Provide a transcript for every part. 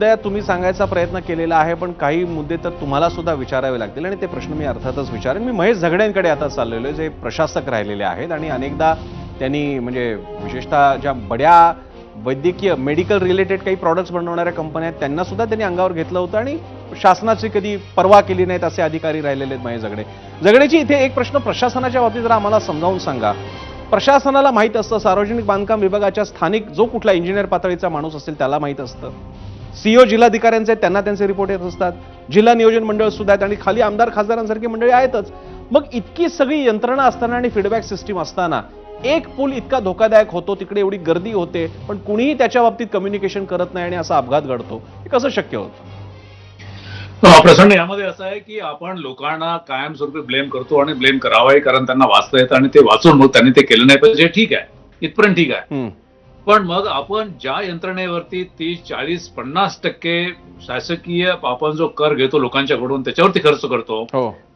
त्या तुम्ही सांगायचा प्रयत्न केलेला आहे, पण काही मुद्दे तर तुम्हाला सुद्धा विचारावे लागतील आणि ते प्रश्न मी अर्थातच विचारेन. मी महेश झगड्यांकडे आता चाललेलो आहे, जे प्रशासक राहिलेले आहेत आणि अनेकदा त्यांनी म्हणजे विशेषतः ज्या बड्या वैद्यकीय मेडिकल रिलेटेड काही प्रॉडक्ट्स बनवणाऱ्या कंपन्या आहेत त्यांना सुद्धा त्यांनी अंगावर घेतलं होतं आणि शासनाची कधी पर्वा केली नाहीत असे अधिकारी राहिलेले आहेत महेश झगडे. झगडेची इथे एक प्रश्न प्रशासनाच्या बाबतीत जर आम्हाला समजावून सांगा. प्रशासनाला माहित असतं, सार्वजनिक बांधकाम विभागाच्या स्थानिक जो कुठला इंजिनियर पातळीचा माणूस असेल त्याला माहित असतं, सीओ जिल्हाधिकाऱ्यांचे त्यांना त्यांचे रिपोर्ट येत असतात, जिल्हा नियोजन मंडळ सुद्धा आहेत आणि खाली आमदार खासदारांसारखी मंडळी आहेतच. मग इतकी सगळी यंत्रणा असताना आणि फीडबॅक सिस्टीम असताना एक पूल इतका धोकादायक होतो, तिकडे एवढी गर्दी होते, पण कुणीही त्याच्या बाबतीत कम्युनिकेशन करत नाही आणि असा अपघात घडतो, हे कसं शक्य होतं? प्रसन्न यामध्ये असं आहे की आपण लोकांना कायमस्वरूपी ब्लेम करतो आणि ब्लेम करावाही, कारण त्यांना वाचता येतं आणि ते वाचून मग त्यांनी ते केलं नाही पाहिजे. ठीक आहे, इथपर्यंत ठीक आहे. पण मग आपण ज्या यंत्रणेवरती 30-40-50% शासकीय आपण जो कर घेतो लोकांच्याकडून त्याच्यावरती खर्च करतो,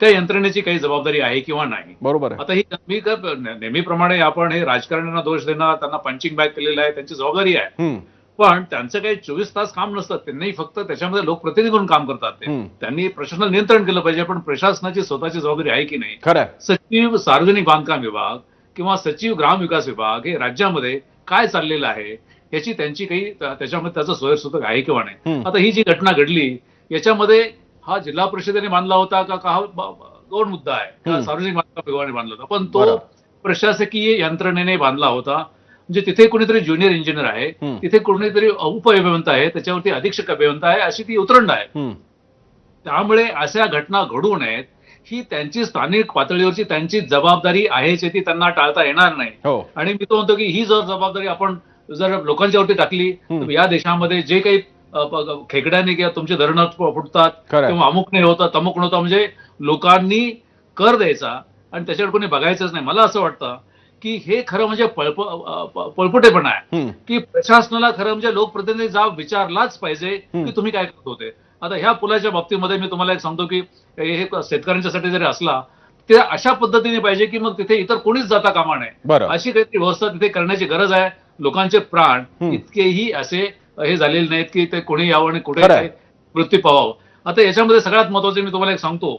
त्या यंत्रणेची काही जबाबदारी आहे किंवा नाही? बरोबर. आता ही मी नेहमीप्रमाणे आपण हे राजकारण्यांना दोष देणं, त्यांना पंचिंग बॅग केलेलं आहे, त्यांची जबाबदारी आहे. पण त्यांचं काही 24 तास काम नसतं, त्यांनी फक्त त्याच्यामध्ये लोकप्रतिनिधी म्हणून काम करतात. त्यांनी प्रशासनाला नियंत्रण केलं पाहिजे, पण प्रशासनाची स्वतःची जबाबदारी आहे की नाही? सचिव सार्वजनिक बांधकाम विभाग किंवा सचिव ग्रामविकास विभाग हे राज्यामध्ये काय चाललेलं आहे याची त्यांची काही त्याच्यामध्ये त्याचं सोयीसुद्धा आहे किंवा नाही? आता ही जी घटना घडली याच्यामध्ये हा जिल्हा परिषदेने बांधला होता का हा दोन मुद्दा आहे. सार्वजनिक बांधकाम विभागाने बांधला होता, पण तो प्रशासकीय यंत्रणेने बांधला होता. म्हणजे तिथे कोणीतरी ज्युनियर इंजिनियर आहे, तिथे कोणीतरी उपअभियंता आहे, त्याच्यावरती अधीक्षक अभियंता आहे, अशी ती उतरंड आहे. त्यामुळे अशा घटना घडू नयेत ही त्यांची स्थानिक पातळीवरची त्यांची जबाबदारी आहे, ती त्यांना टाळता येणार नाही. आणि मी तो म्हणतो की ही जर जबाबदारी आपण जर लोकांच्यावरती टाकली तर या देशामध्ये जे काही खेकड्याने किंवा तुमचे धरणं फुटतात किंवा अमुक नाही होतं तमुक नव्हतं, म्हणजे लोकांनी कर द्यायचा आणि त्याच्यावर कोणी बघायचंच नाही. मला असं वाटतं की हे खरं म्हणजे पळपुटेपणा आहे की प्रशासनाला खरं म्हणजे लोकप्रतिनिधी जाब विचारलाच पाहिजे की तुम्ही काय करत होते. आता ह्या पुलाच्या बाबतीमध्ये मी तुम्हाला एक सांगतो की हे शेतकऱ्यांच्यासाठी जरी असला ते अशा पद्धतीने पाहिजे की मग तिथे इतर कोणीच जाता कामा नये, अशी काहीतरी व्यवस्था तिथे करण्याची गरज आहे. लोकांचे प्राण इतकेही असे हे झालेले नाहीत की ते कोणी यावं आणि कुठे मृत्यू पावावं. आता याच्यामध्ये सगळ्यात महत्वाचं मी तुम्हाला एक सांगतो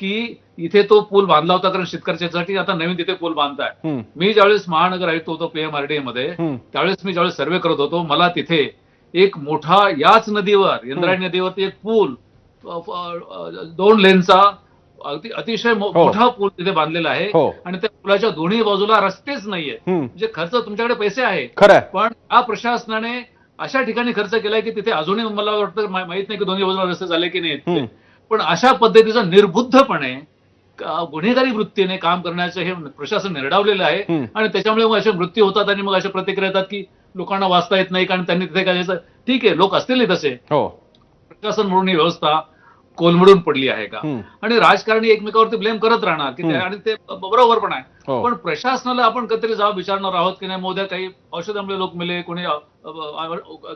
की इथे तो पूल बांधला होता कारण शेतकऱ्यासाठी, आता नवीन तिथे पूल बांधताय. मी ज्यावेळेस महानगर आयुक्त होतो PMRDA मध्ये, त्यावेळेस मी ज्यावेळेस सर्वे करत होतो, मला तिथे एक मोठा याच नदीवर इंद्रायणी नदीवरती एक पूल 2 लेनचा अतिशय मोठा पूल तिथे बांधलेला आहे आणि त्या पुलाच्या दोन्ही बाजूला रस्तेच नाहीये. म्हणजे खर्च तुमच्याकडे पैसे आहेत, पण या प्रशासनाने अशा ठिकाणी खर्च केलाय की तिथे अजूनही मला वाटतं माहित नाही की दोन्ही बाजूला रस्ते झाले की नाही. पण अशा पद्धतीचं निर्बुद्धपणे गुन्हेगारी वृत्तीने काम करण्याचं हे प्रशासन निर्डावलेलं आहे आणि त्याच्यामुळे मग असे मृत्यू होतात आणि मग अशा प्रतिक्रिया येतात की लोकांना वाचता येत नाही कारण त्यांनी तिथे काय. ठीक आहे, लोक असतील तसे, प्रशासन म्हणून ही व्यवस्था कोलमडून पडली आहे का? आणि राजकारणी एकमेकावरती ब्लेम करत राहणार की आणि ते बरोबर पण आहे, पण प्रशासनाला आपण कधीतरी जाब विचारणार आहोत की नाही. मोद्या काही औषधामुळे लोक मेले, कोणी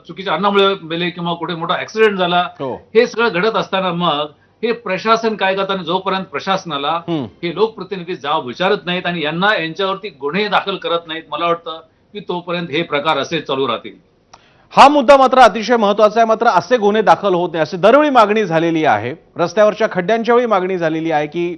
चुकीच्या अन्नामुळे मेले किंवा कुठे मोठा ऍक्सिडेंट झाला, हे सगळं घडत असताना मग हे प्रशासन काय करताना जोपर्यंत प्रशासनाला हे लोकप्रतिनिधी जाब विचारत नाहीत आणि यांना यांच्यावरती गुन्हे दाखल करत नाहीत, मला वाटतं की तोपर्यंत हे प्रकार असे चालू राहतील. हा मुद्दा मात्र अतिशय महत्वाचा आहे. मात्र असे गुन्हे दाखल होत नाही अशी दरवेळी मागणी झालेली आहे. रस्त्यावरच्या खड्ड्यांच्या वेळी मागणी झालेली आहे की